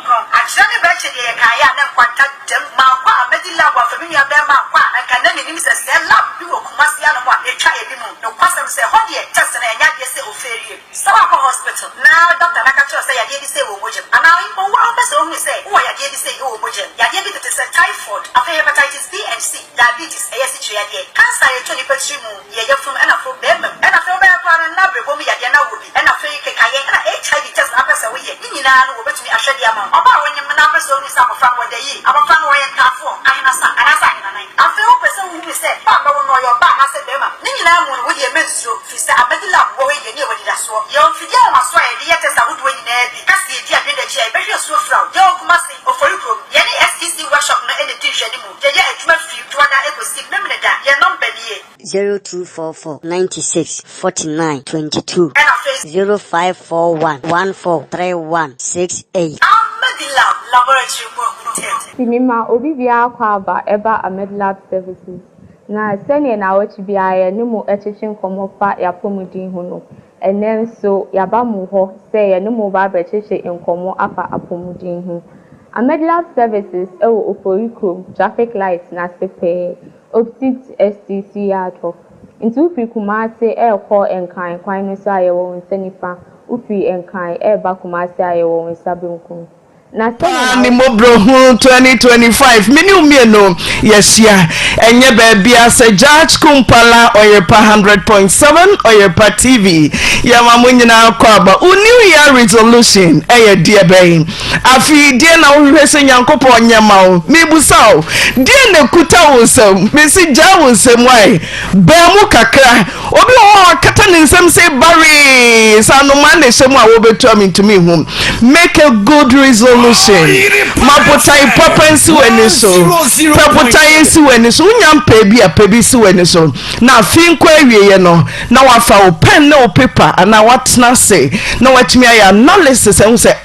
Kron. Actually, Betty, the Kaya, and Quanta, Marqua, Medilla, Familia Berma, and Canadian ministers, they love you, Kumasiano, they try a limo, no custom say, Honey, just an Yadis of Ferry. Sawako Hospital. Now, Dr. Nakacho say, I did say, Wojim. And now, in Mowabas only say, oh, I did say, oh, Wojim. Yadid is a typhoid, a hepatitis B and C, diabetes, ASH, cancer, 20 percent, from and from them, and I feel bad for another woman, Yadana would be, and I feel Kayana, HIV just happens away. Nina will bet me a shady amount. About when your numbers only some from what they eat. Our family and car for, I am a son, and I sang. I feel person who said, Papa will know your back. I said, Nina will be a menstrual, Fista, I bet you love going and never did a swap. Your figure must try the letters I would win in every Cassie, dear, the chair, very so from your Kumasi or for you. Yanni STC workshop, no any dish anymore. Jaya, it must be to one echo stick, remember that, you're not Benny. 0244 96 49 22 0541 143168. Sinima Obibia Kwaba Eba Amedlab Services. Na seni na wachi biya ni mu echichin komofa ya pomudin hono. Enen so yaba mu ho se ya ni mu ba bechiche inkomo afa apomudin ho. Amedlab Services ewo Oforikrom traffic lights na sepe opposite STC yard of. Into ufi Kumasi call enkan kwan no so ayewo nsenifa ufi enkan eba Kumasi ayewo nsabunkum. Ni mobro 2025 mini no yesia enye baabia se Judge Kumpala Oyerepa 100.7 Oyerepa TV ya mamunyina kwaba new year resolution eye die ben afi die na wohwese nyankopɔ onyama wo mibusaw die na kuta wosam mesi ja wosam wai ba mu kakra obi ho akata ne nsem se bari sanoma ne shemu a wo betu amintumi hum make a good resolution mapotai papansi wani so papotai si wani so unyam pebi a pebi si wani so na finko ewiye no na wafa o pen na o paper ana watna say na watimi ya analysis and say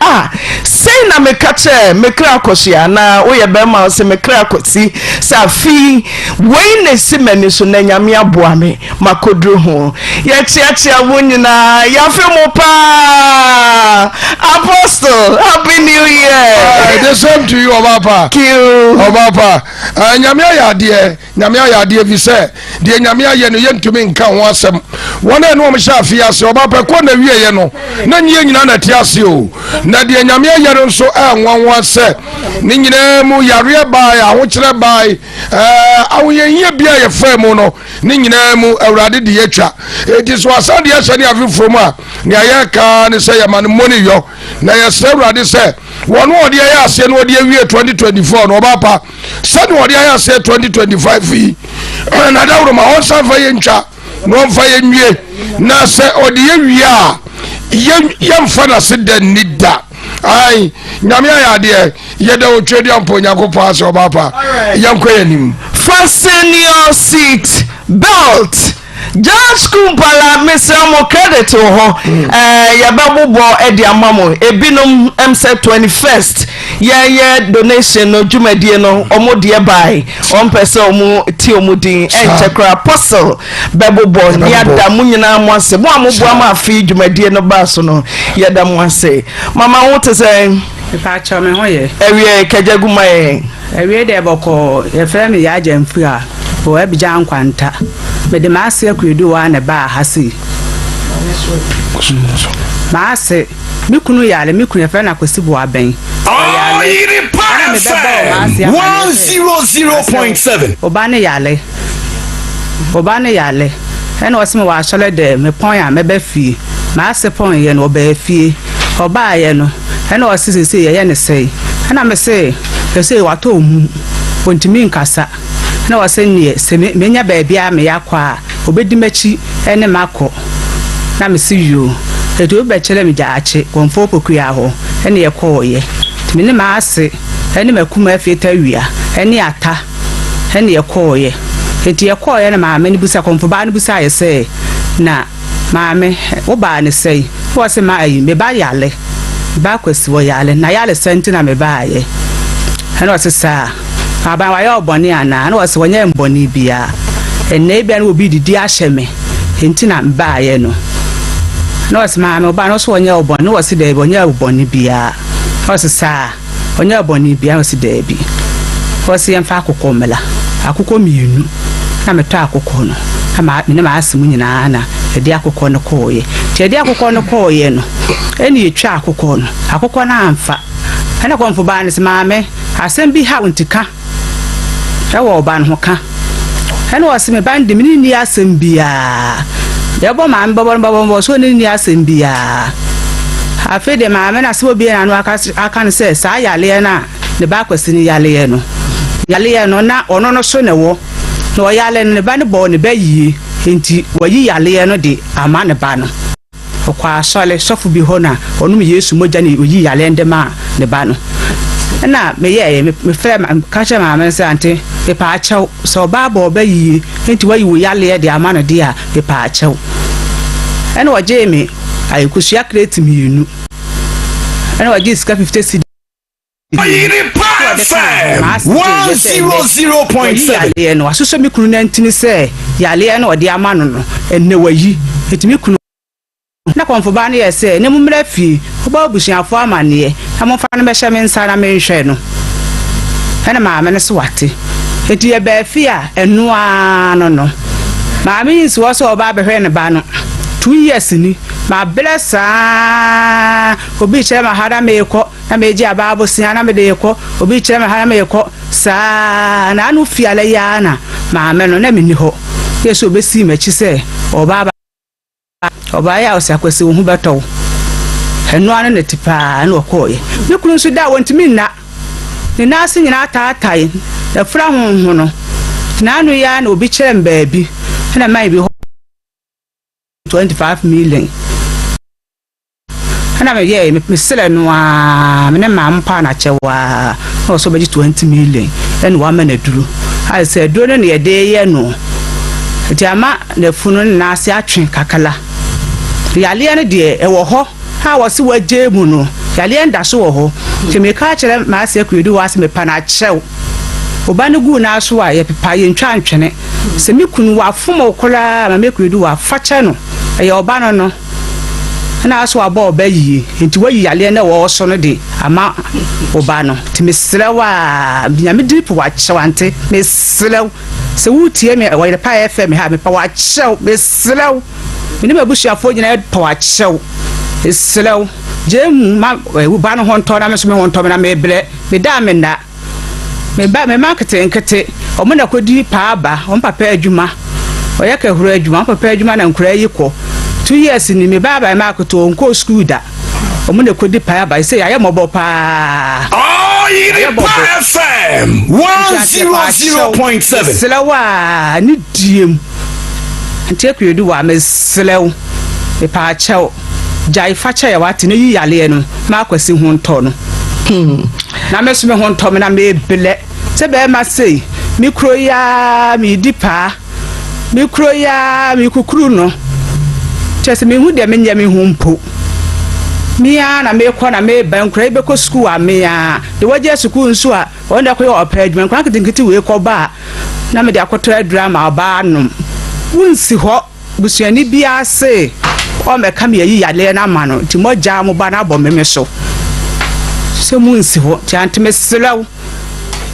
say na mekache mekra akosia na oye bema say mekra akosi sa fi we ne si mani so na nyame aboa me makodru ho ya chia wonyina ya fe mo pa Apostle happy new year. The same to you, Obapa. Obapa. Nyamia ya die vi se. Die nyamia ye no yentumi nka ho asem. Wona no omsha afia se Obapa ko na wie ye no. Na nyie nyina na ti ase o. Na die nyamia ye no so anwanwa se. Ni nyina mu yare ba ya ho kire ba awoyenye bia ye fa mu no. Ni nyina mu awrade de yatwa. Eti so asade ye hye ne afifro mu a. Ne ayaka ne se ye man money yo. Na ye se awrade se one word ya say no dey we 2024 no Obapa said what ya say 2025 na dawro ma on san fa ye ntwa no fa ye nwie na say odie wi a yem fa na se da nida ai nyame ya de ye da otwedi ampo nyakopo ase Obapa yem kwanim fasten your seat belt. Judge Kumpala Mr. credit to ho yababubo edi amamo ebinom MC 21st ye donation no dwumadie no omodie bai on person omu ti omudin enchekra apostle babubo ya da munyina amwase mo amobo ama afi dwumadie no ba so no ya da mwase mama wote say pa cha me ho ye ewie kajaguma ye ewie de boko ye frame ya jamfu a o ebija nkwanta me de maase akuedu wa na ba hasi maase mikunu yale mikunu fe na kwesibu aben Oyerepa 100.7 obane yale ena wasime wa ashole de me pon ya mebe fie maase pon ye no oba fie oba ye no ena wasisi ye ne sei ena me sei wato mu ontimi nkasa na wasenie se menya baabia me yakwa obedimachi ene mako na me si yo edo obechele me jaache konfo pokua ho ene ye koye timi ne maase ene makuma afeta wia ene ata ene ye koye enti ye koye na maame ne busa konfo ba ne busa ye se na maame wo ba ne sei wo se ma ayi me ba yale ba kwesi wo yale na yale senti na me ba ye ene wo se sa aba wa yo boni ana na wose wonye mboni bia enne bia na obi didi ahyeme enti na mba ye no na wose ma me oba no so wonye oboni wose de wonye oboni bia wose sa onye boni bia o si debi o si emfa akụkọ mela akụkọ mienu na meto akụkọ no ama me ma asem nyina na edi akụkọ no koye ti edi akụkọ no koye no eni etwa akụkọ no akụkọ na amfa ana konfo ba ne se maame asem bi ha untika ewo oba no ka ana o se me bandi mi ni asem bia yebo maame bobo so ni asem bia afi de maame na se obi na no aka ne se sa yale na ne ba kwasi ni yale no na ono no so ne wo no yale ne ba ne bo ne ba yie enti wayi yale no de ama ne ba no okwa sole sofu bi ho na onu me Yesu moja ne oyi yale ndema ne ba no na me ye me frɛ ka che ma me se ante pe pa achew so ba ba oba yie enti wayi wo yale de ama no de a pe pa achew ene waje me ayekusia create mi inu ene waje ska 50 cedi Oyerepa FM 100.7 yale no asuso mi kunu na ntini se yale no de ama no enne wayi enti mi kunu na konfo ba ne yese ne mumra fi oba busuafo amane amfa no be hye me nsa na me nhwe no ene ma me ne so wate enti ye ba fi a enu no ma me nsi wo so oba behwe ne ba no 2 years ni ma blessa obi chere ma hara me ko na me ji ababo sia na me de ko obi chere ma hara me ko sa na anu fi ale ya na ma me no na me ni ho yeso obesi ma chi se oba ya osakwesi wo hu beto enu anu ne tipa na okoye me kunu nso da wontimi nna ne nase nyina taatai da fra hu no na anu ya na obi chere mbaabi na mai bi 25 million ana me ye me sele no a me ne ma mpa na chewa no so be 20 million en wa ma na duru I said do no ne de ye no ti ama na funu na ase atwen kakala yale ne de e wo ho ha wo se waje mu no yale nda so wo ho ti me ka kire ma ase kwedu wa se me pa na chew oba ne gu na so a ye pepa ye ntwa ntwene se me kunu wa fomo kola ma me kwedu wa fache no e ye oba no na aso aba oba yi enti wayi yale na wo so no de ama oba no ti me srewa binyame drip wa chewante me srew se wutie me Oyerepa FM ha me pa wa chew me srew me ma busuafo nyina pa wa chew me srew jem ma oba no honto na me so me honto na me bre me da me na me ba me marketing kete o mo na kodi pa aba o papa adwuma o ye ka huru adwuma papa adwuma na nkura yi ko 2 years ni me baba ma akoto onko school da o mo na kodi pa aba say aye mobo pa Oyerepa FM 100.7 Selawa ni diem anti akwedu wa me selew me pa chew jai facha ya wati no yi yale no ma kwasi hu nto no na me so me hu nto me na me bele se be ma sei mikro ya mi dipa mikro ya mi kukuru no chese me hu de me nya me hu mpo mia na me ko na me ban kura be ko school a mia de waje school nso a wonda ko yo opedman kwa kitinkiti we ko ba na me de akoto drama ba no wunsi ho busuani bia se o me kam yi yale na ma no ti moja mo ba na bo me so se munsi ho ti antime selaw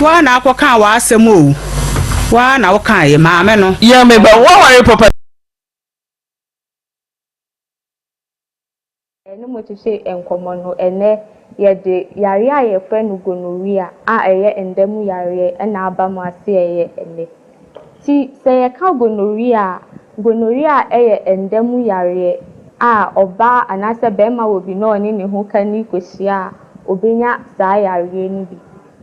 wa na akoka wa asem o wa na wo kan ye ma me no ya me ba wa ware papa ene mo ti se enkomo no ene ye de yare a ye fa no gonorrhea a eye endemu yare na aba mo ase eye ene ti se ye ka gonorrhea eye endemu yare a oba anase be ma wo bi no ni ne ho kani kosia obenya saa yare ni bi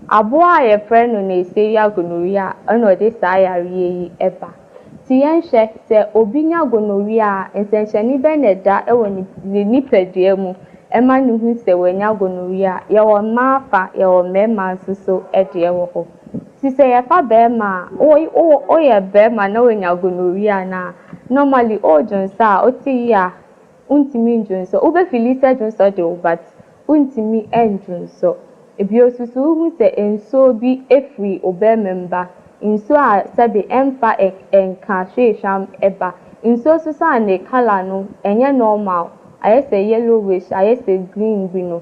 abo a ye fa no na ese ya gonorrhea ana de saa yare yi eba ti yenhye se obinya gonorrhea ensenhyani be na da ewo ni nipadua mu ema ni hu se wanya gonorrhea ye wo mafa ye wo mema so ede wo ho ti se ye fa be ma o ye be ma na wanya gonorrhea na normally o junsa o ti ya untimi junso o be filise junso de but untimi enjunso ebi osusu hu se enso bi efri obe member inso a sabe emfa enka hwehwam eba inso susa ne color no enye normal ayese yellowish ayese green bi no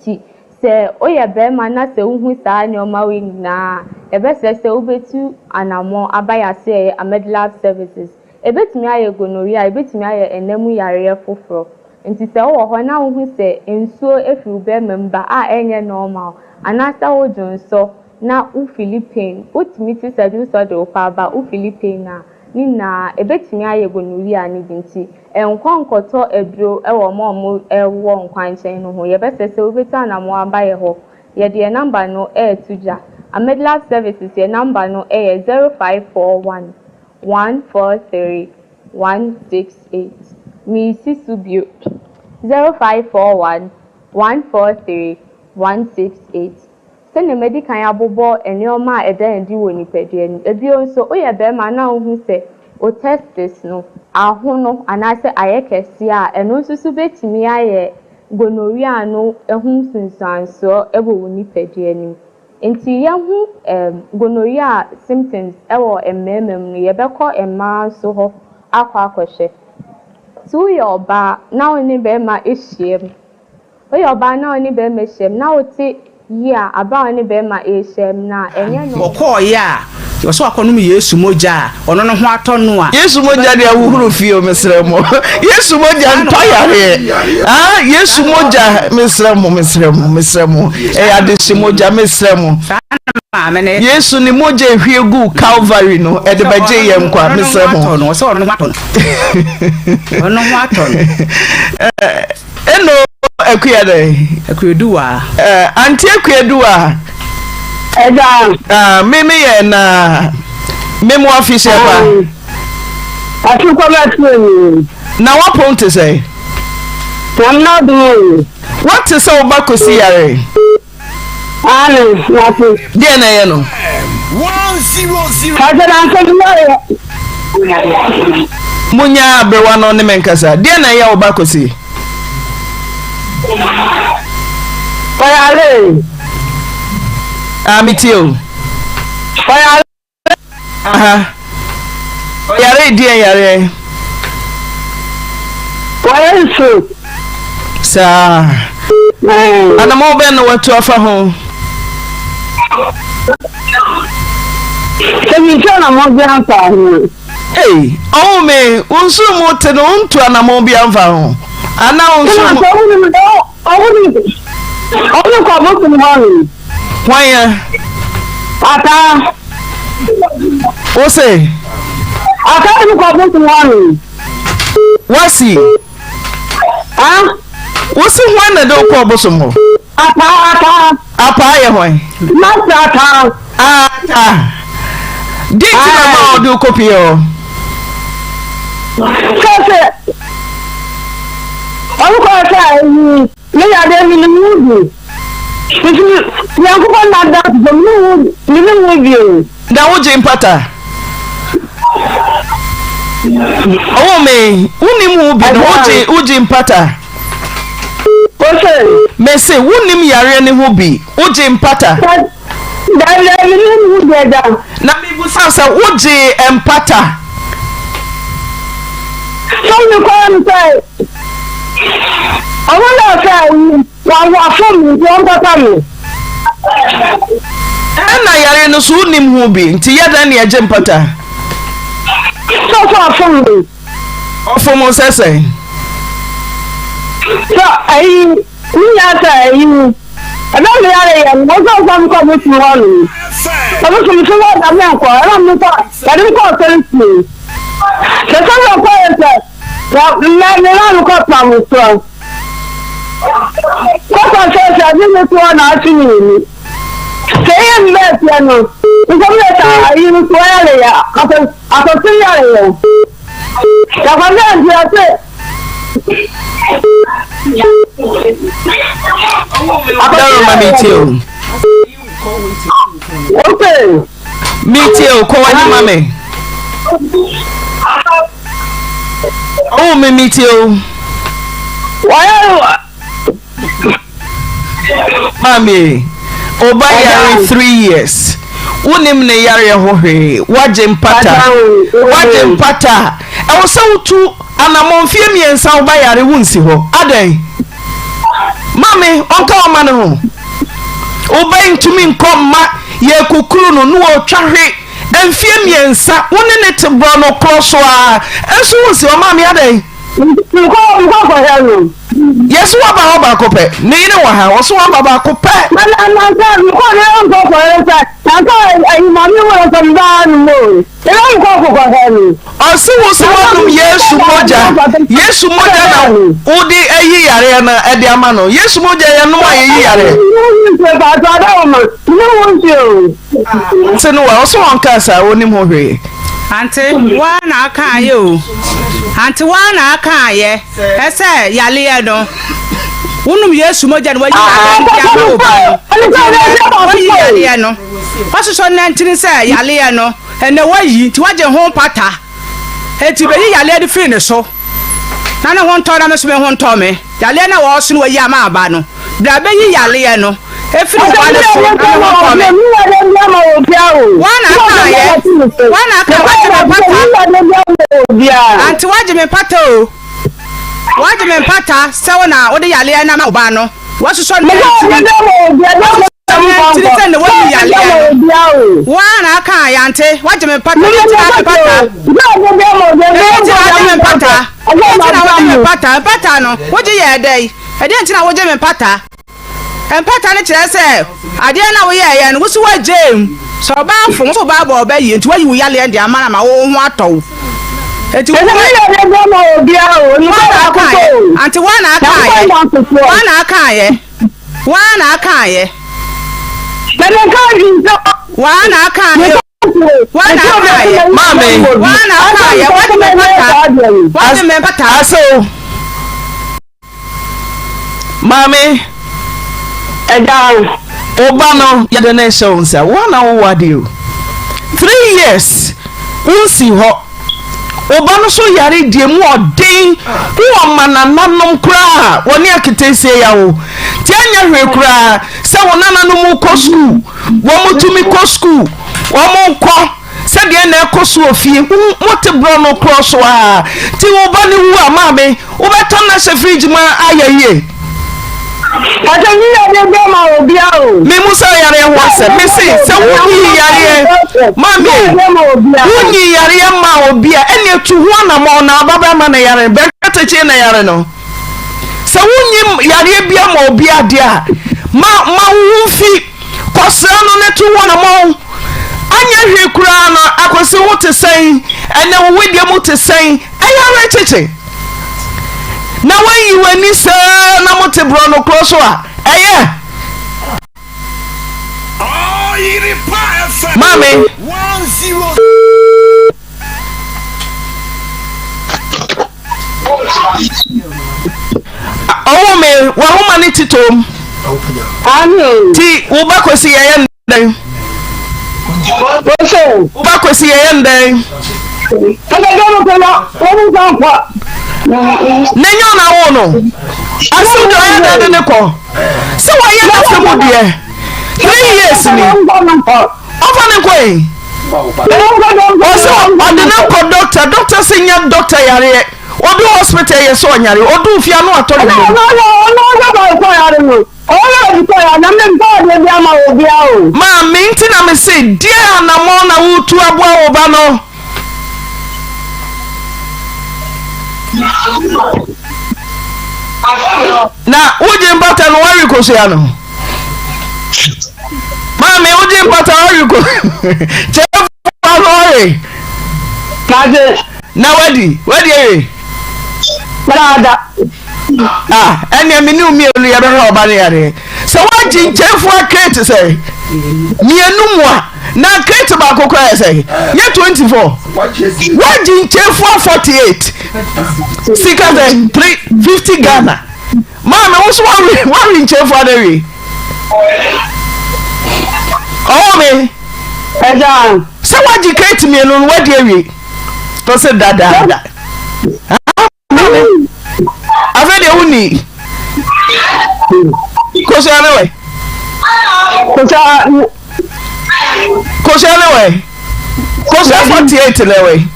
ti se oye bema na se uhu saa nyoma we nyina ebese se ubetu anamo abaya se Amedlab services ebetumi aye gonorrhea ebetumi aye enemu yare foforo nti se wo ho na uhu se ensuo efiru be memba a enye normal anasa wo jonso na u Philippine utimi ti se du so de opaba u Philippine na nina ebetumi aye gonorrhea ni dinti enkonkoto edro ewo mo ewo nkwanchen no ho yebese se obetu anamo abaye ho ye de number no tuja Amedlab services ye number no 0541 143 168 mi sisubio 0541 143 168 sene medical abobo enioma edendi woni pedie ni ebio nso oye be ma na ohun se o test this no ahono anase ayekesi a eno nsusu betimi aye gonorrhea no ehun sunsanso ebo woni pedie ni enti yehu gonorrhea symptoms ewo emmemem no yebekọ emma so ho akwa tu yoba na oni be ma ehiem oyoba na oni be ma ehiem na oti ya aba oni be ma ehiem na enye no okọ ya so akonum Yesu moja ono no ho atonu a Yesu moja de awuhuru fie o mesremo Yesu moja ntayare Yesu moja mesremo adesi moja mesremo Yesu ni moja ehwiegu Calvary no ede baje yem kwa mesremo no so ono ho atonu eno akuyaduwa anti akuyaduwa mimi ye na memo official ba Atukwa matuni na waponte say I'm not doing what is so bakosi yare nothing dia na ye no 100 munya abrewa no ne menkasa dia na ye obakosi Oyale amitio Oyale yare dia yare Oyesu sa ana mo ben no watu afa ho Kemi chana mo bianfa ho oh me unsu mo te no untu ana mo bianfa ho ana unsu Onu kwa boku mwani wanya ata ose ata ni kwa boku mwani wasi wasi hwana do kwa boso mo apa ye hwan masa ata diti na ma odu kopio kase onu kwa sa ni ya de mi nudu ni yankuba na da ni nudu da woje mpata oh me unimu bi no woje mpata ose mese wunim yare ne ho bi woje mpata da ni nudu da na mi bu sansa woje mpata so ni kwa mtai àwọn náà fẹ́ wà fún mi tí wọ́n tọ́ta mi. Ẹ̀nà yàrá inú sùn ní mu bi ntì yẹ́dá ni ẹ̀jẹ̀ mpata. Sọ́sọ́ fún mi. Ọ̀fun mu sẹ́sẹ̀. Sọ ẹ̀yin níyà sọ ẹ̀yin ẹ̀dá mi yára yẹn mo sọ mi kọ́ mi fi wọ́n mi. Ọ̀bí kò mi fi wọ́n dà mí ẹ̀kọ́ ẹ̀rọ mi kọ́ yàrá mi kọ́ ọ̀sẹ̀ ń sè. Ṣèṣọ́ mi kọ́ ẹ̀ sẹ̀ mẹ́rin náà mi kọ́ pàmò sọ. Kọ́kọ́ ṣẹ̀ṣẹ̀ ní mi tí wọ́n náà sí mi ní. Ṣèyí ń bẹ́ẹ̀ tiẹ̀ nù. Nítorí ẹ̀ta àyè mi tí wọ́n yàrá yà àtọ̀tí yàrá yà. Yàtọ̀ bẹ́ẹ̀ di ọ̀sẹ̀. Dárò ma mi tí o. Okay. Mi tí o kọ́ wá ní mami. Mi tí o. Why? Mami, oba yare 3 years. Unim ne yare hohe. Waje mpata. E wo se wutu anamonfie miensa oba yare wunsi ho. Aden. Mami, onka o ma ne ho. Obey to me come ye kukuru no twahwe emfie miensa woni ne te bro no cross wa enso wo si o ma me adan nko hello yes wa ba kope ni ne wa ha wo so wa ba kope na nko ne nko ko hello nko ayi mami wo so ba no mo e nko ko hello o si wo so wa Yesu moja na udi eyi yare na e de ama no Yesu moja ye no ayi yare senu wa so won kasa oni mo hwe Auntie wa na aka ye o Auntie wa na aka ye ese yale ye no wonum Yesu moja no wayi ya no ba no wayi yale ye no wasoso na ntini se yale ye no ene wayi ti waje ho pata eti be yale de fi ne so na ho nto na me so me ho nto me yale na wo so no wayi ama aba no bra be yi yale ye no efiri wa ne so na ho nto me wana aka waje me pata anti waje me pata o waje me pata se wona wo de yale na ma oba no wasoso ne wana aka ya ante waje me pata pata no waje ye dai ade ntina waje me pata empata ne kire se ade na wo ye no wo so waje so ba fo so ba ba yi nti wayi wo yale ndi amana ma wo ho atọ eti wo anti wana aka ye wana aka ye mami wana aka ye waje me pata aso mami Obano yade na show say one hour wadi 3 years unsi ho Obano so yare die mu odin wo manananom kra woni akitesie ya wo tianya hwe kra se wonananom mu ko school wo mutumi ko school wo mu ko se de na ko so ofie mote bro no cross wa ti Obani wu amabe wo beton na she fridge ma ayaye Atani ya de ma obia o. Me musa yare ho se me se woni yare mami woni yare ma obia ene tu ho na mo na baba ma na yare be tache na yare no se woni yare bia ma obia de a ma wu fi kosra no ne tu ho na mo anya hwe kura no akosi wo te sen ene wo we de mo te sen ayare cheche na when you were ni say na mote bro no cross wa Oyerepa Afutuo mami 10 owo me wa homa ni titom ti wo ba kwesi ye ndan wo ba kwesi ye ndan nenyo na wo no asu do ya da ne ko se wa ye na se mo de 3 years ni ofa ne ko yi oso odina ko doctor senior doctor yare odu hospital ye so nyare odu fia no atoro no ma minti na me se dia na mo na wutu aboa wo ba no na uje mbata no wari ko so ya no mami uje mbata wari ko che fa lori kaje na wadi e brada ene me ni umi elu ya be ho ba ne yare so waji nchefu akete say mienu mwa na crate ba kokora ya say ye 24 waji nchefu 48 sika then 350 Ghana mama wo so wari nchefu adewi me so waji crate mienu wadi ewi to say dada afede uni koshalewe kosha 48 lewe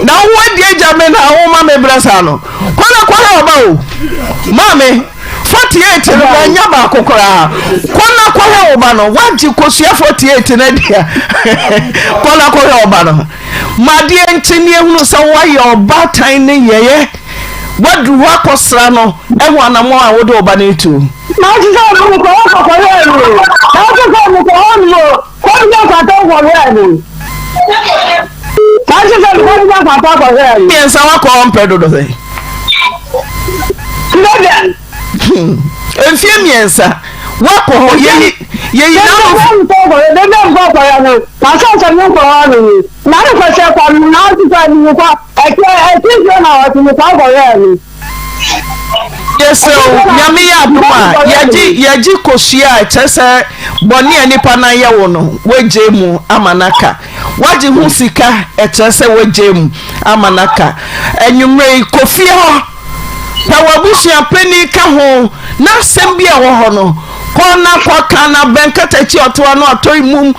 na wo die jame na wo mame brasa no kwala oba o mame 48 no nya ba kokora kona kohe oba no waji kosua 48 na dia kona kohe oba no madie ntini ehunu se waye oba tan ne yeye wadu wa kosra no ehu anamo a wodo oba na etu na ti so mo ko kohe ru na ti so mo ko no ko ni ka to ko re ni na ti so mo ko ka to ko re ni ensa wa ko mpedo do se enfie miensa wako ho yeyi na no ko de dem ko ya no na so mo ko ni na ni ko se ko na ti so ni ko e ti so na o ti mo ko re ni yes nyame ya duma yaji kosua chese boni anipa na ye wo no weje mu amanaka waji hu sika chese weje mu amanaka enwumre kofie ho pa wabusua pani ka ho na asem bia wo ho no kona kwa kana benkatachi otoa no atoi mum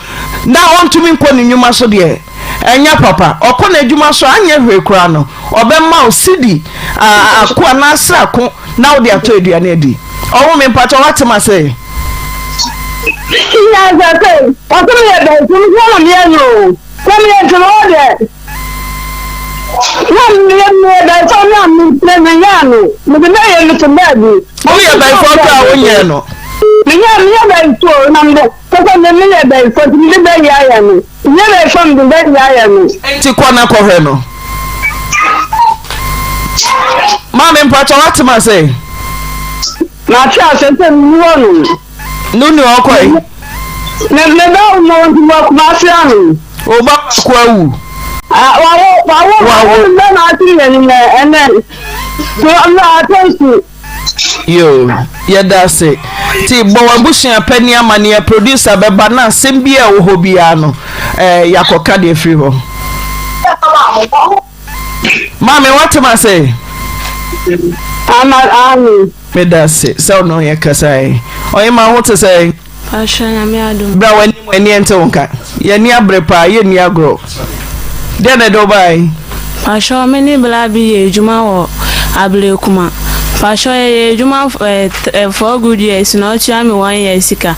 na ontumi nko ni nyuma so de enya papa okona adwuma so anye hwekura no obemma osidi akwa na asako na wo de atoi aduane adi owo me mpacho watema say ya za te o to me be tun ko na me no ko me tun o de na da so na mi me ya no me be na ye no to baby o ye bai fo ka wo ye no me bai to na me ko me bai fo ti be ya no me bai fo me be ya no ti kona ko hwe no mama mpacho watema say na ti asente mi wo no nunu okoi me ba mo ti mo kuma si anu o ba ko awu Wow, na ti ni ene. So na attention. Yo, ya dase. Ti bo wabusia pani amane ya producer beba na sembia wo hobia no. Yakoka de free ho. Mama, what am I say? Ami. Me dase. So no ya kasai. Oye ma what to say? Pasha na me adum. Bra wani ente wonka. Ye ni abrepa, ye ni agro. Dene do bai. Pasha me ni bla bi ejuma wo abule kuma. Pasha ejuma for good years na ochi ami 1 year sika.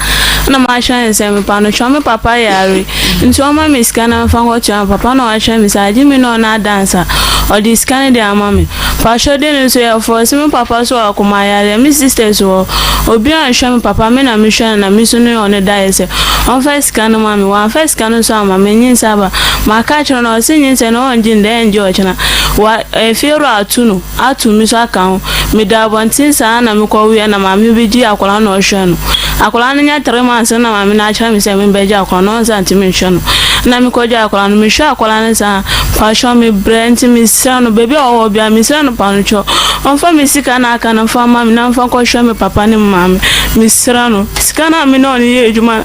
Na ma sha nse me pa no chwa me papa yare. Nti o ma me sika na fa ngo chwa papa na wa sha me sa ji me no na dancer. O di scan de ama me. Pasha de no so ya for se me papa so akuma yare me sisters wo. Obi an sha me papa me na me sha na me so no on da ese. On first scan ma me one first scan so ama me nyin saba. Ma ka chro na o se nyin se no on jin de enje o chana. Wa efero atu mi so aka ho. Me da bontin sa na me ko wi na ma me bi ji akola na o hwe no. Akola na nya 3 months na ma me na acha me se me be ji akola no sa anti me hwe no. Na me ko ji akola no me hwe akola na sa passion me brand me sra no baby o bia me sra no pa no cho. On fa me sika na aka na fa ma me na fa ko hwe me papa ne ma me sra no. Sika na me no ni ye ejuma.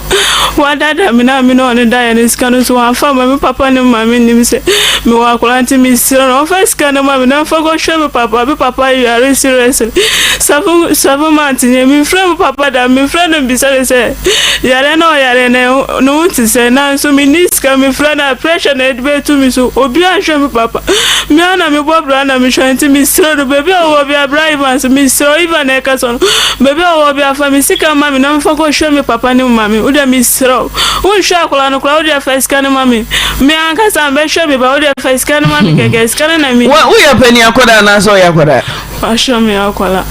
Wa dada me na me no ni da ya ni sika no so wa fa ma me papa ne ma me ni me se me wa akola anti me sra no. Fa sika na ma me na fa ko hwe me papa you are serious. 7 months ni me friend papa da me friend bi say yare no ti say na so me need ska me friend na pressure na be to me so obi an hwe me papa me ana me bobra na me hwanti me sro baby o bi abra so me sro even na ka so baby o bi afa me sika ma me na mfa ko hwe me papa ni mama me o da me sro o hwe akola no kula o da fa sika na mama me an ka sa be hwe me ba o da fa sika na mama keke sika na me wo ya pani akoda na so ya akoda pasho me akola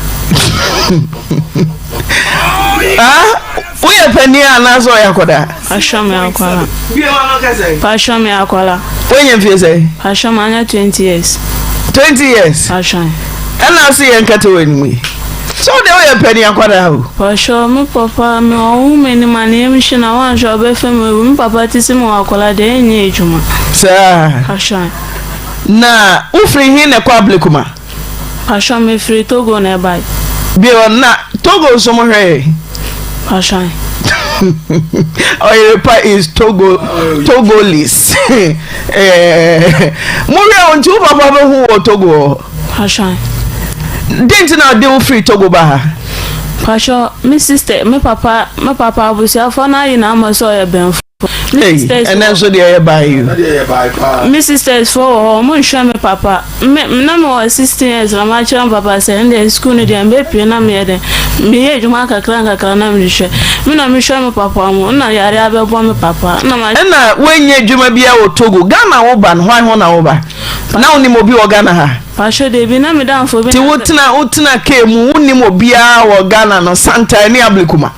Uye pani anazo ya koda. Pasha me akwala. Pasha me akwala. Wenye mfie say? Pasha manya 20 years. 20 years? Pasha. Ena si yenkate wenwi. So de uye pani akwada hu? Pasha me papa me owu ni mani emshina wanja obefe me papa tisi mo akwala de enye ejuma. Sa. Pasha. Na ufri hine kwa ablikuma? Pasha me free Togo na bai. Bio na Togo somo hwe. Pasha. Oyerepa is Togolese. Muri onti u papa be hu Togo. Pasha. Didn't na dey free Togo ba. Pasha, my sister, my papa abusia for na yi na amaso ya benfo. And then so they buy you. My sisters for mon show me papa. Me was 16 years. I'm actually papa saying the school need and baby na me there. Me age maka kranka na me show. Me na me show me papa mo. Na yare abebo me papa. Na when ye dwuma bia wo Togo Ghana wo ba no hwan ho na wo ba. Na oni mo bi wo Ghana ha. Pasho de bi na me dan fo bi. Ti wotina ke mu oni mo bia wo Ghana no Santa ni Ablikuma.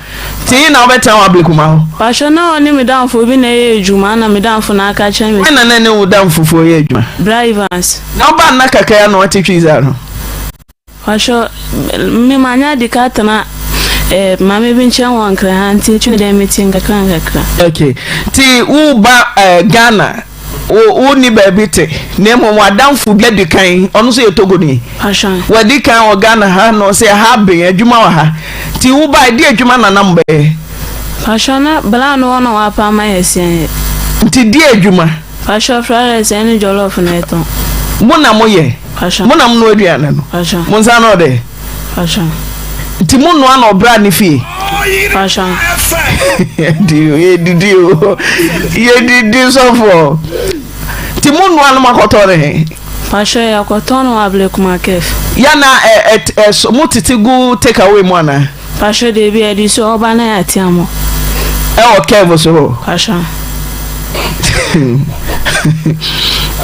Ti na obeta wo Ablikuma ho. Pasho na oni me dan fo bi na ye ejuma na me dan fo na aka chen me. Na ne wo dan fo ye ejuma. Drivers. Na ba na kakaya no watitwiza no. Pasho me manya di katana mama bi nchen won kra anti tune dem meeting kakra. Okay. Ti wo ba Ghana o ni baby te na mo wadamfo bia di kan ono so ye Togo ni Pashan wadi kan o Ghana ha no se ha be adwuma wa ha ti wo ba di adwuma na nambe Pashan bla no ono wa pa ma yesien ti di adwuma Pashan frere se ni jollof na eton mo na mo ye Pashan mo na mo no aduana no Pashan mo nsa no de Pashan ti mo no ana obra ni fie Pashan ye di so for ti mo no ana makotore Pashan ya kotono able kuma kef ya na mo titigu take away mo ana Pashan de bi edi so oba na ya tiamo o kevo so Pashan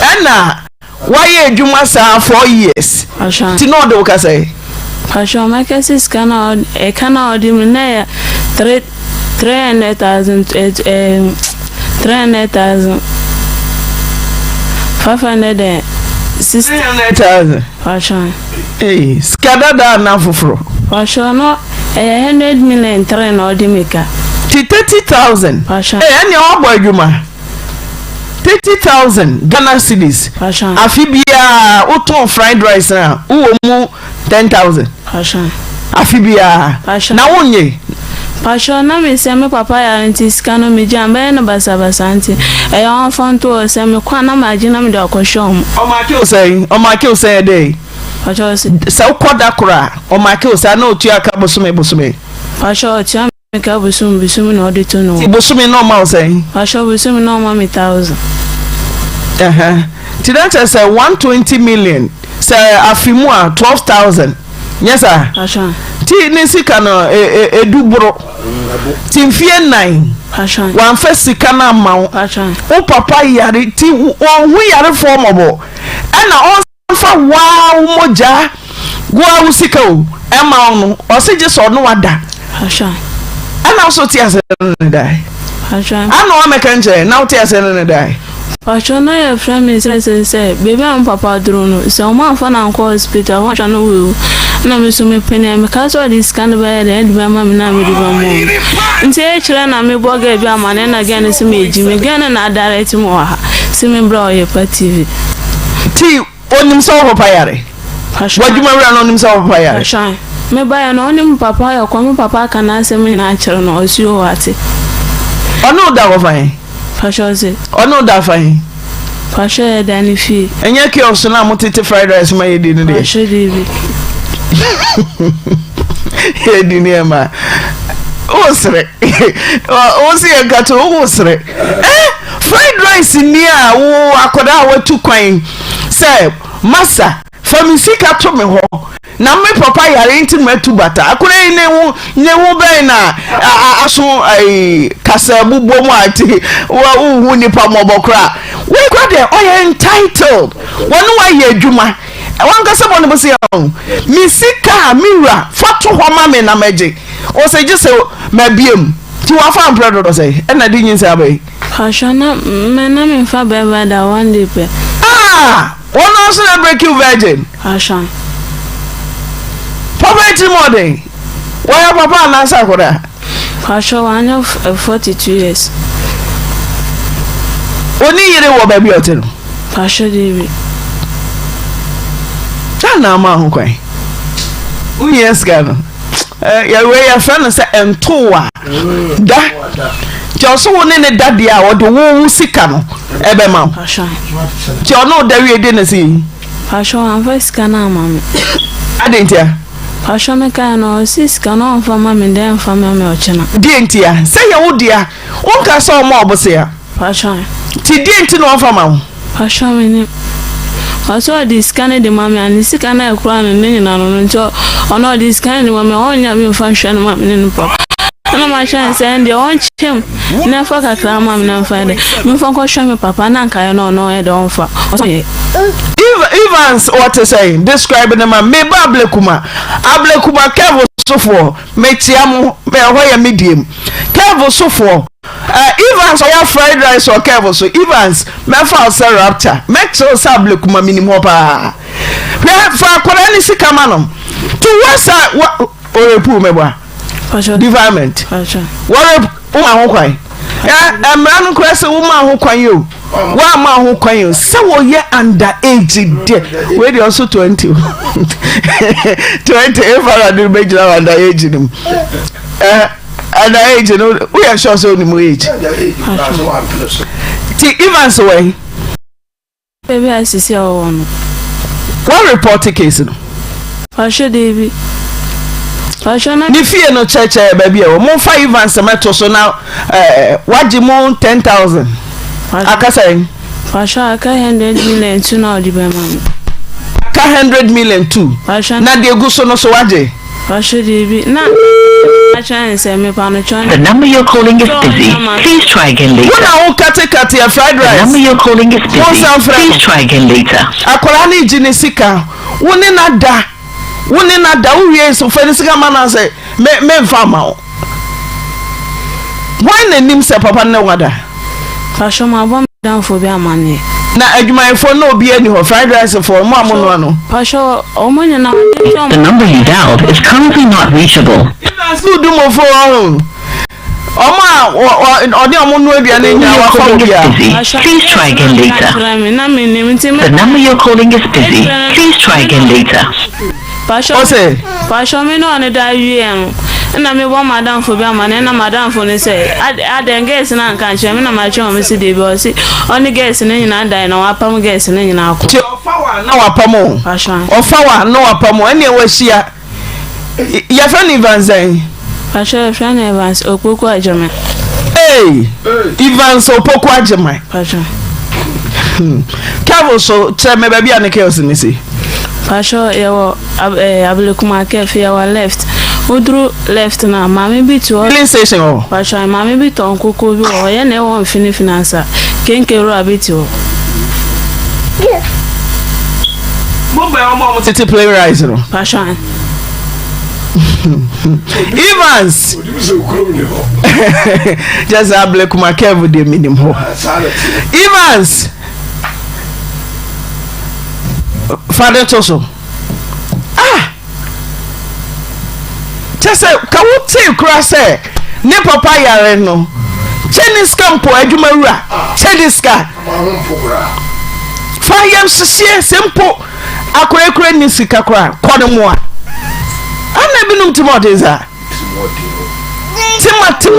Anna why adwuma sa 4 years Pashan ti no de wo ka say Pashan ma kesis kana odi na 300,000 560,000 Pashan skada da na fufuro Pashan no 100 million train odi meka 30,000 Pashan any obo adwuma 30,000 Ghana cedis Pashan afibia uton fried rice na uwo mu 10,000 Pashan afibia na wonye Pashan na me se me papa ya nti skano me jambe na basa anti e yon fonto se me kwa na magina me de akoshom o ma ke o say dey Pashan se ukoda kura o ma ke o say na otu aka bosume Pashan tia me ka busum na odi to no bosume no ma o say Pashan busum no ma me 1,000 ti that say 120 million say afimu a 12,000 yes sir Pashan ti ni sika no edubro ti mfie 9 Pashan wan fa sika na mawo Pashan o papa yare ti o hu yare form obo na on fa wow moja gwa usika o e ma no o se je so no wada Pashan ana so ti ase ne dai Pashan ana o meka nche na o ti ase ne dai Pashan na your friend me say baby am papa drone so o ma fa na nko hospital wa no we na me so me pene me ka so this kind of bad and be ma me na me di ba mo nti e kire na me boga bi amane na gane se me eji me gane na direct mo ha se me bra Oyerepa TV ti onim so papa yare waduma wura no onim so papa yare Pashan me ba ya no onim papa ya kwa me papa kana se me na kire no osuo wate ono da wo fan Pashan se ono da fan Pashan da ni fi enye ki o so na motete fried rice ma yedi ne de Pashan de yedi ne ma osre o si e gato osre fried rice ni a wo akoda wa tu kwan say masa famisika to me ho na me papa yare nti metu bata akore ne wo ben na aso kasa bubo mu ati wa hu nipa mobokra we kwa de oye entitled wonu wa ye adwuma wan kasa bo ne bo se misika mira fatu ho ma me na meje o se je se mabiem ti wa fa ampredo do say e na di nyin se abai Pashan na me fa beba da one day pe one also na break you virgin Pashan poverty more than why papa na sa koda Pashan wan 42 years oni yire wo ba bi otelo Pashan de na ma ho kwan yes gano ya we ya fa na say entowa da Joso woni ne dade a wo de wo sika no ebe ma Pashan ti ono da wi ede na si Pashan an fa sika na mama adentia Pashan me ka no sika no fa mama den fa mama o chena dientia say ya wo dia won ka so mo obose ya Passion. Ti didn't know from am. Passion me. Also this kind of mommy and this kind of crown and then on all this kind of woman on your function in pop. And my chance saying the own chim. Never a clam and find it. Me for question papa and I no I don't for. Evans what to say describing them me Ablekuma Kevo so for metiamu me hoya medium Kevo so for Evans or fried rice or Kevo so Evans me fa say rapture make so Ablekuma minimum pa we fa korani sika manom to wasa orepu me ba development what ho kwan amran ko se wo ma ho kwan yo wa ma ho kwan yo se wo ye under age de we dey also 20 20 if I do make under age nim under age no we are sure so nim age ti Evans way baby I see one what report case no Pasha David ni fie no cheche baby o mo 5 Evans meto so now waji mo 10,000 akasa Pasha aka 100 million to now di be man ka 100 million too na de gu so no so waje Pasha David na acha say me pa no chon The number you're calling is busy. Please try again later. When I kate your fried rice. The number you're calling is busy. Please try again later. Akola ni jinisika woni na da uwie so fenisika mana say me mfa ma o why na nim se papa na wada Pasha ma bom dan fo bi amane na adwuma fo na obi ani ho fried rice for mo amono ano Pasha o mo nyina The number you dialed is currently not reachable. So do mo fo odi amono aduane nya wa fa bia Please try again later. The number you're calling is busy. Please try again later. Pasha me no ane da wiem na me bo madam fo bi amane na madam fo ne say aden guys na nka nche me na ma che o me si de bi o si oni guys ne nyina dan na wa pam guys ne nyina akọ ofawa na wa pam ofawa na wa pam ene wa hia ya friend Evans Pasha friend Evans opoku ajema Evans opoku ajema Pasha Kavo so tell me baby ane chaos ni si Pasha yawo Ablekuma kefe yawo left Udru left na mami bi to filling station o Pasha mami bi to nkoko bi o ye na won fini financer kenkero abiti o mo ba mo tete play rise no Pasha Evans just Ablekuma kevo de minimum Evans Father Toso just ka wo te kura say ne papa yare no chenis campo adwumawura chediska fire sisi sempo akorekure ni sika kura kodemo a ana binum timoteza Timothy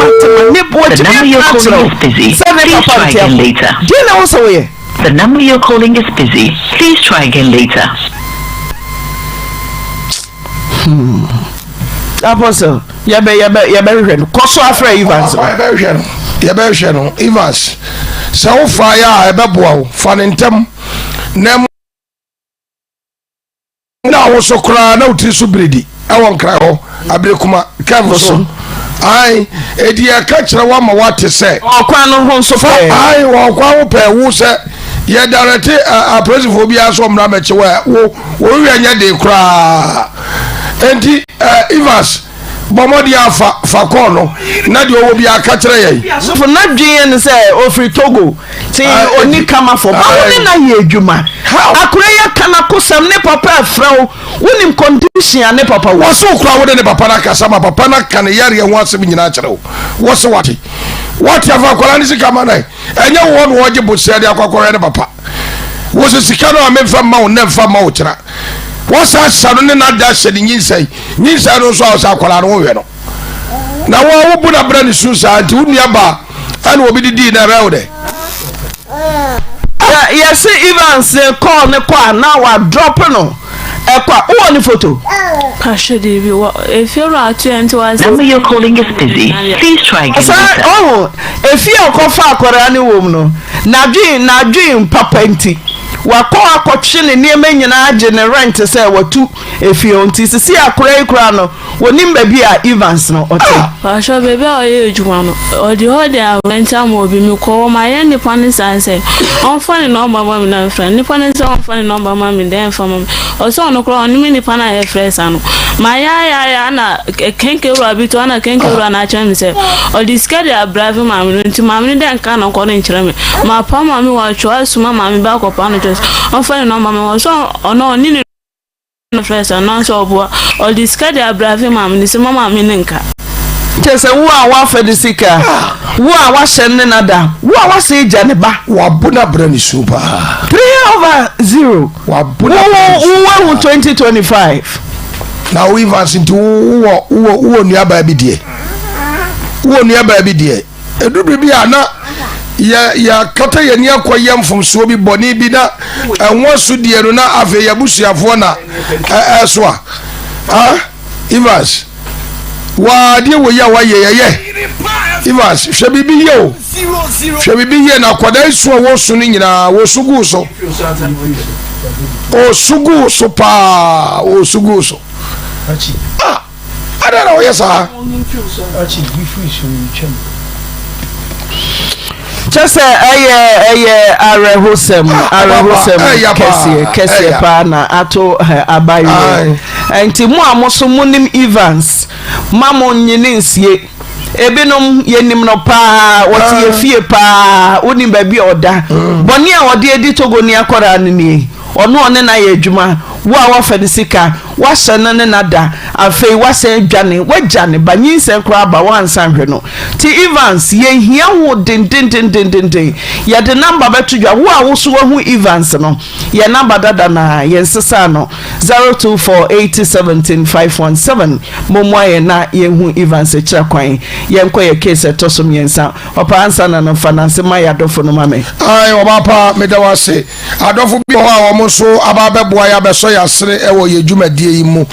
ne bo The number you're calling is busy. Please try again later. Do you know what's away? The number you're calling is busy. Please try again later. Apostle, ya be rehwe koso afra Evans. Ya be rehwe no Evans. Sa wo fa ya e be boa wo fa ne ntem na wo so kra na uti so bredi e won kra ho Ablekuma Kevo so ai edi aka kire wa ma wate se okwan no ho so fa ai wo kwa wo pe wo se ye direct a president bi aso mra ma che wo wi anya de kra enti Evans bomodi afa fa kono na de owo bi aka kire ye so for na dwen ne se ofri Togo ti oni kama for ba woni na ye adwuma akure ya kana kosam ne papa afrawo wonim condition ne papa wo so kura wo de ne papa na kasa ma papa na kan yare ye ho asem nyina kire wo so wati afa kwala ni sika ma na enye wo no oje bose de akwakore ne papa wo so sika no amemfa ma wo ne mfa ma wo kira wo sa sanu ne na da hye ni nyinsa no so sa kwala no we no na wo bu na bra ni su sa anti wo nua ba ana obi didi na rawo de yes Evans call ne kwa na wa drop no ekwa wo ni photo Pasha Devi, if you're out to Number you're calling is busy. Please try again later. Oh, if you go far Korani woman, na dream papa nti. Wakọ akọtwe ne niema nyina age ne rent say watu efie nti sisi akora ikura no wonim ba bi a Evans no ote Pasha baby oye ejuma no odi hode a rent am obi mi ko ma ye ni pan say on phone number ma mi na friend ni pan say on phone number ma mi den fa ma o so no kro on mi ni pan a fresh ano ma ya na kenke ro abi to na kenke ro na cha mi say odi schedule a brave ma mi nti ma mi den ka no ko no nkyere me ma pa ma mi wa chwa suma ma mi ba ko pa no on phone number ma so ono ni no fresh ano so obo odi schedule a brave ma mi ni se mama mi nka Chese wo a wa fa de sika wo a wa hyenne nada wo a wa se gya ne ba wa bona brani super 3/0 wa bona wo 2025 na we Evans into wo nua ba bi de wo nua ba bi de edu bi ana ya kata ya ni akoye mfomso bi boni bi na enwo so de no na ave ya busuafo na eso a Evans wa de wo ya wa ye Evans hwe bibi ye o hwe bibi ye na kwada isu wo so ni nyina wo sugu so o sugu so pa o sugu so achi adara o yesa achi gifu isu Chese eye arehosem kese pa na ato abayo enti mu amoso munim Evans mamo nyine nsie ebinom yenim no pa woti efie pa oni ba bi oda boni a ode edi togo ni akora ni ono one na ye adwuma wo a wa fa de sika wa hyene ne nada afei wa se adwane wagane banyin se kra ba wan sanhwe no ti Evans ye hia wo den ye de number beto dwa wo a wo so hu Evans no ye number dada na ye nsesa no 0248175117 momwa ye na ye hu Evans kira kwan ye nko ye case tosom yensa opa ansa na no finance ma ya dofo no mame ai obapa medawase adofo bi ho a wo so ababeboa ya beso ya sere ewo ye dwumadie yi mu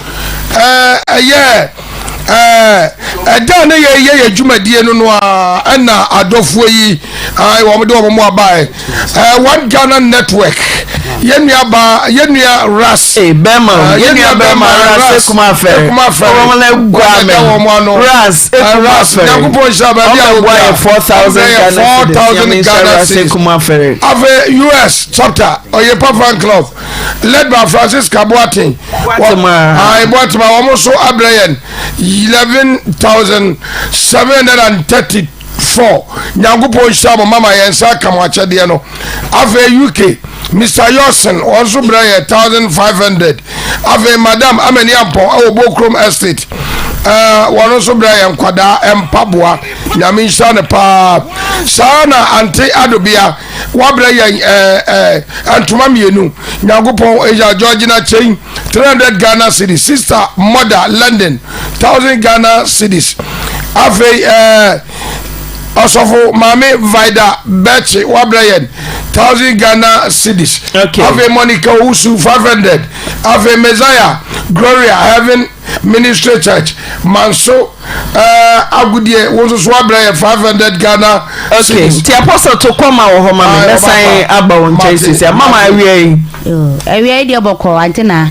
da na ye dwumadie no no a na adofo yi ai wo de wo mo abae one Ghana network yenua ras bema ras kuma fe wo na gwa me ras yakupo shaba bia 4,000 Ghana kuma fe ave US chapter Oyerepa fan club led by Francis Kabuatin ai Boatma almost Abrayan 11,734 nyakupo shaba mama yensa kamwache de no ave UK Mr. Yosen also bring 1,500. Ave Madam Ameni Ampo Obokrom Estate. One also bring Kwada Empabua. Yamisha pa Sana Auntie Adobia. Wabra Antuma Mienu. Nyagupo Eja Georgina Chain 300 Ghana cedis. Sister Mother London 1,000 Ghana cedis. Ave Osofo Mame Vida Betche Wabrayen 1,000 Ghana cedis. Ave Monica Usu 500. Ave Messiah Gloria Heaven Ministry Church Manso Agudie Wosu Wabrayen 500 Ghana cedis. Ti apostle to come out home mama mesan aba won chases ya mama awie awie dia boko Auntie Naa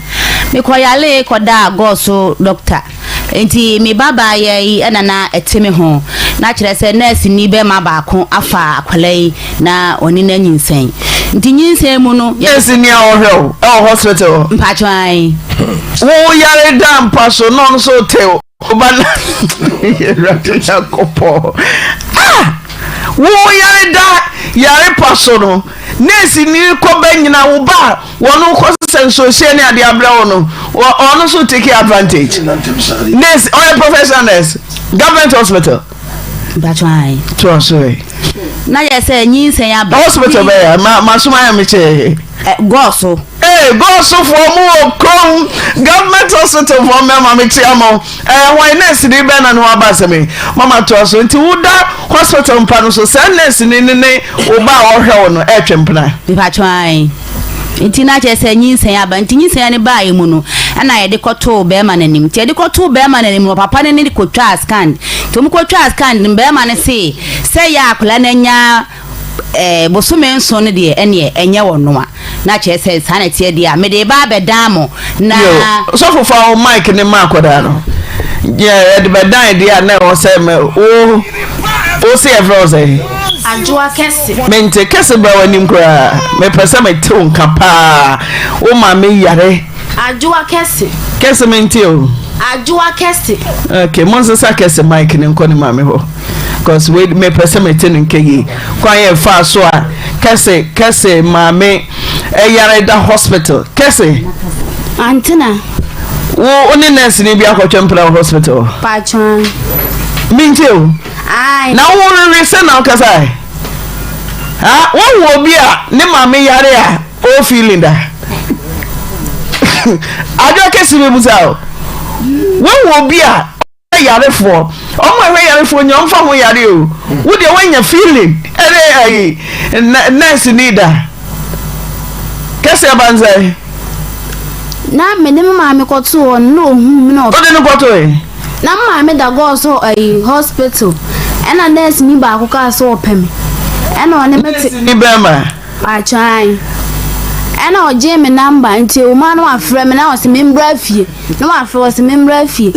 me koyale koda goso doctor enti me baba ye na etime ho na kire se nurse ni be ma baako afa akwalai na oni na nyinsen nti nyinsen mu no yes ni a ohwe hospital mpatwan wo yare dam paso no so teo obana ratia kopo wo yare da yare paso no nesi ni ko banyina wo ba wono ko senso she ni ade abra wono ono so take advantage nesi all professionals government hospital batwai to sorry na yese nyinsen ya ba hospital be ma suma ya meche goso goso for mo krom government hospital for me ma meche amo why nesi ni be na no abaseme mama to so nti wuda hospital mpano so say nesi ni wo ba ohwe wono etwempna batwai nti na che se nyinsen aba nti nyinsen ne ba emu no ana ye de koto be ma nanim ti ye de koto be ma nanim papa ne ne kotwa scan to mu kotwa scan be ma ne se ya akula na nya bosume nso ne de ene enye wono a na che se sanity e de a me de ba be damo na so for mic ne ma koda no yeah de be dan de a na o se me o se evro say Ajua kese mente kese ba wanim kra me pese me te onka pa o ma me yare Ajua kese mente o Ajua kese okay monse sa kese mic ne nko ne ma me ho because we me pese me te nkeyi kwan ye fa so a kese ma me yare da hospital kese Auntie Naa wo oni nurse ni bi akotwempra hospital Pachwan mente o ai na wo re na okasa ha wo bi a ne ma me yare a o feeling da ajo kesi me busa wo bi a yare fo o mo we yare fo nyom fa ho yare o wo de wanya feeling ai nurse ni da kesi abanze na me ne ma me koto on no hu me no o de no koto na ma me da go so hospital ena nurse ni ba ko ka so opem ena one meti ni be ma Pachwan ena o je me number nti o ma no afre me na o se me mbra fie na wa afre o se me mbra fie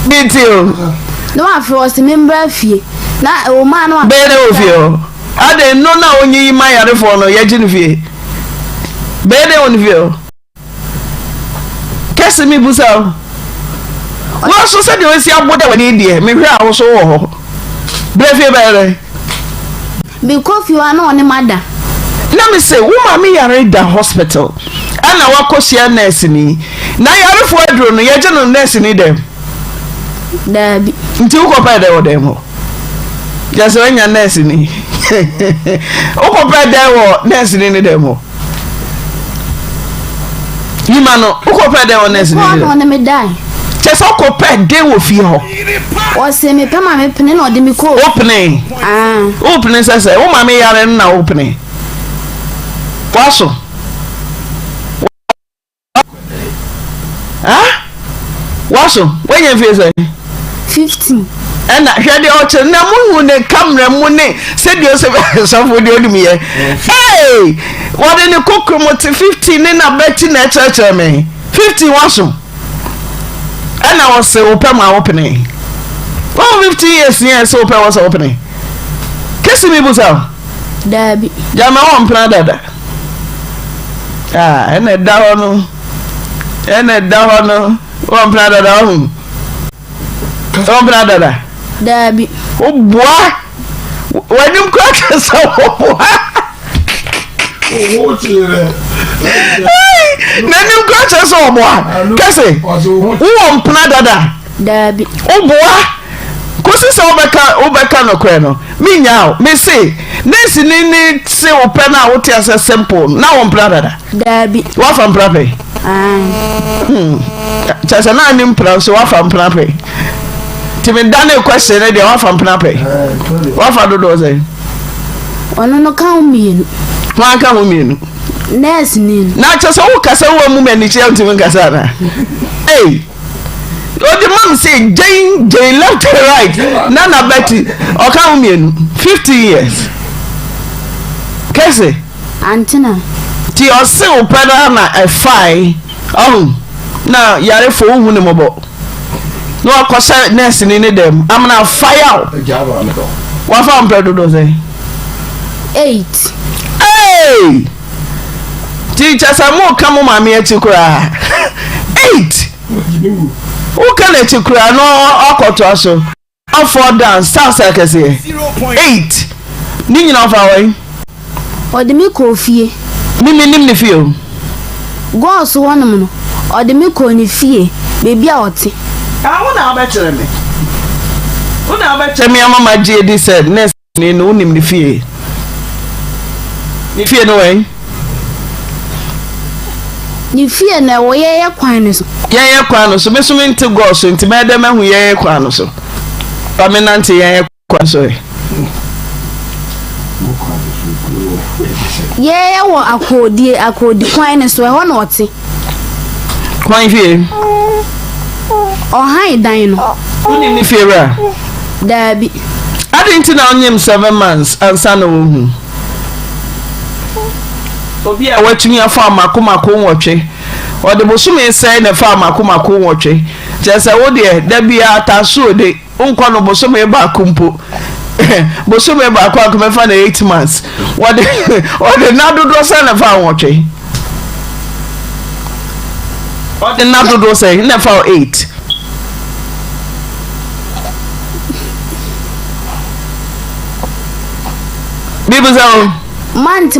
bitio na wa afre o se me mbra fie na o ma no be na o fie o ade no na onyi ma yare fo no ye ji ni fie be de on fie o kesi mi busa o wo so se de o si aboda wani die me hwe a wo so wo ho brefie be because you are not on mother let me say woman me yare da hospital ana wakosia nurse ni na yare fo aduro no ye je no nurse ni dem da bi nti ukopa de wo dem ho just when your nurse ni ukopa de wo nurse ni dem ho yima no ukopa de wo nurse ni dem no me die just ukopa de wo fi ho o se me pema me pene no de mi ko opening opening say wo ma me yare na opening waso waso when you feel say 15 and hwede o che na mu ne camera mu ne se dio se so for dio dum ye hey what in the kokro mo 15 ne na beti na cheche me 50 waso and I was say open my opening 50 years yes open was opening kesi mi busa dabi ya ma won plan dada ene da hono won plan dada won plan dada dabi o boa wanim kwa kesa o boa o tire nanim kwa kesa o boa kese won plan dada dabi o boa kosi se obeka no kwe no me nya me say nesi ni se open na wo tia se simple na won plan dada dabi wa fam plan pe chasa na nim plan so wa fam plan pe ti me dane question e de wa fam plan pe wa fa do say ono no ka umienu wa ka umienu nesi ni na chasa wo kasa wo mu mani che ntimi kasa na hey oh the mom say Jane left and right Nana Betty oka umienu 50 years kese Auntie Naa ti o se o peda na e fine na yare fo hu ne mobo no akosa nurse ni ne dem am na fire wa fa ampedo do say 8 hey teacher samu kamo mama e chikura 8 who can let you cry no okoto aso afford dance start circus 8 ni nyina of away o de mi ko fie nim ni fie go so wonum no o de mi ko ni fie bebi a oti wona obetere me mama JD said next ni no nim ni fie no way ni fie na wo ye kwan no so ye kwan no so me so me nti go so nti me dem ahu ye kwan no so pa me nante ye kwan so Yeah, what akodi kwan ne so e ho na ote. Kwan fie. O han dan no. Uni ni fie ra. Dabi. Adinti na onyem 7 months ansa na wo hu. Obi a watumi afa amakomako nwotwe. Ode bosume sai na fa amakomako nwotwe. Jese wo de da bia ataso de unkwa no bosume ba kumpo. Bosume ba kwa kumefa na 8 months. Ode na dodo sai na fa nwotwe. Ode na dodo sai na fa 8. Bibu zao. Man